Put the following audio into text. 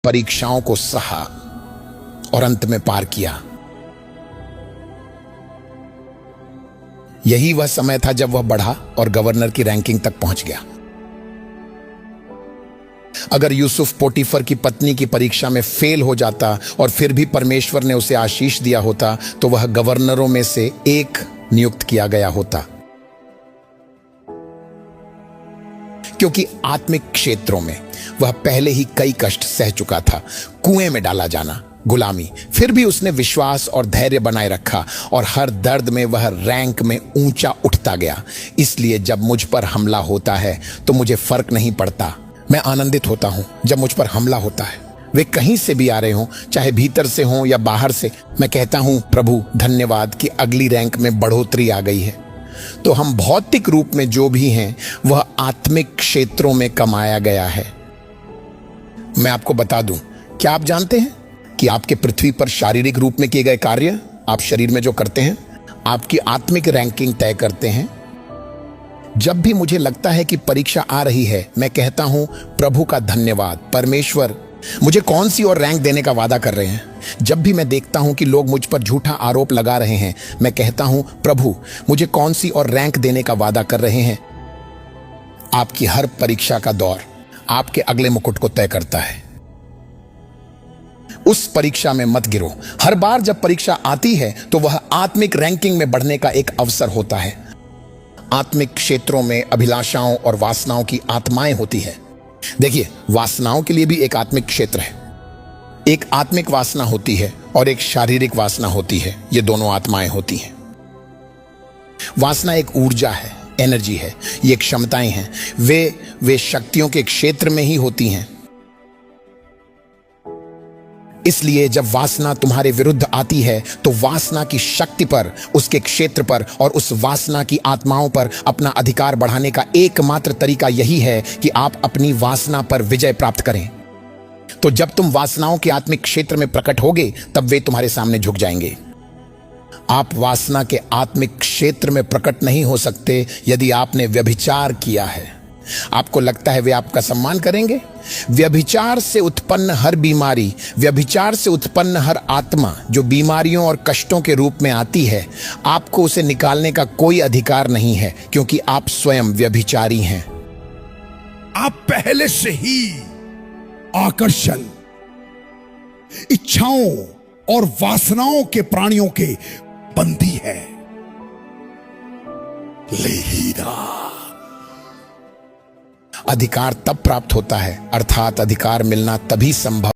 परीक्षाओं को सहा और अंत में पार किया। यही वह समय था जब वह बढ़ा और गवर्नर की रैंकिंग तक पहुंच गया। अगर यूसुफ पोटीफर की पत्नी की परीक्षा में फेल हो जाता और फिर भी परमेश्वर ने उसे आशीष दिया होता तो वह गवर्नरों में से एक नियुक्त किया गया होता, क्योंकि आत्मिक क्षेत्रों में वह पहले ही कई कष्ट सह चुका था। कुएं में डाला जाना, गुलामी, फिर भी उसने विश्वास और धैर्य बनाए रखा और हर दर्द में वह रैंक में ऊंचा उठता गया। इसलिए जब मुझ पर हमला होता है तो मुझे फर्क नहीं पड़ता। मैं आनंदित होता हूं जब मुझ पर हमला होता है, वे कहीं से भी आ रहे हों, चाहे भीतर से हों या बाहर से। मैं कहता हूं प्रभु धन्यवाद कि अगली रैंक में बढ़ोतरी आ गई है। तो हम भौतिक रूप में जो भी हैं वह आत्मिक क्षेत्रों में कमाया गया है। मैं आपको बता दूं, क्या आप जानते हैं कि आपके पृथ्वी पर शारीरिक रूप में किए गए कार्य, आप शरीर में जो करते हैं, आपकी आत्मिक रैंकिंग तय करते हैं। जब भी मुझे लगता है कि परीक्षा आ रही है, मैं कहता हूं प्रभु का धन्यवाद, परमेश्वर मुझे कौन सी और रैंक देने का वादा कर रहे हैं। जब भी मैं देखता हूं कि लोग मुझ पर झूठा आरोप लगा रहे हैं, मैं कहता हूं प्रभु मुझे कौन सी और रैंक देने का वादा कर रहे हैं। आपकी हर परीक्षा का दौर आपके अगले मुकुट को तय करता है। उस परीक्षा में मत गिरो। हर बार जब परीक्षा आती है तो वह आत्मिक रैंकिंग में बढ़ने का एक अवसर होता है। आत्मिक क्षेत्रों में अभिलाषाओं और वासनाओं की आत्माएं होती है। देखिए, वासनाओं के लिए भी एक आत्मिक क्षेत्र है। एक आत्मिक वासना होती है और एक शारीरिक वासना होती है। ये दोनों आत्माएं होती हैं। वासना एक ऊर्जा है, एनर्जी है, ये क्षमताएं हैं। वे शक्तियों के क्षेत्र में ही होती हैं। इसलिए जब वासना तुम्हारे विरुद्ध आती है तो वासना की शक्ति पर, उसके क्षेत्र पर और उस वासना की आत्माओं पर अपना अधिकार बढ़ाने का एकमात्र तरीका यही है कि आप अपनी वासना पर विजय प्राप्त करें। तो जब तुम वासनाओं के आत्मिक क्षेत्र में प्रकट होगे तब वे तुम्हारे सामने झुक जाएंगे। आप वासना के आत्मिक क्षेत्र में प्रकट नहीं हो सकते यदि आपने व्यभिचार किया है। आपको लगता है वे आपका सम्मान करेंगे? व्यभिचार से उत्पन्न हर बीमारी, व्यभिचार से उत्पन्न हर आत्मा जो बीमारियों और कष्टों के रूप में आती है, आपको उसे निकालने का कोई अधिकार नहीं है, क्योंकि आप स्वयं व्यभिचारी हैं। आप पहले से ही आकर्षण, इच्छाओं और वासनाओं के प्राणियों के बंदी है। लेहीदा अधिकार तब प्राप्त होता है, अर्थात अधिकार मिलना तभी संभव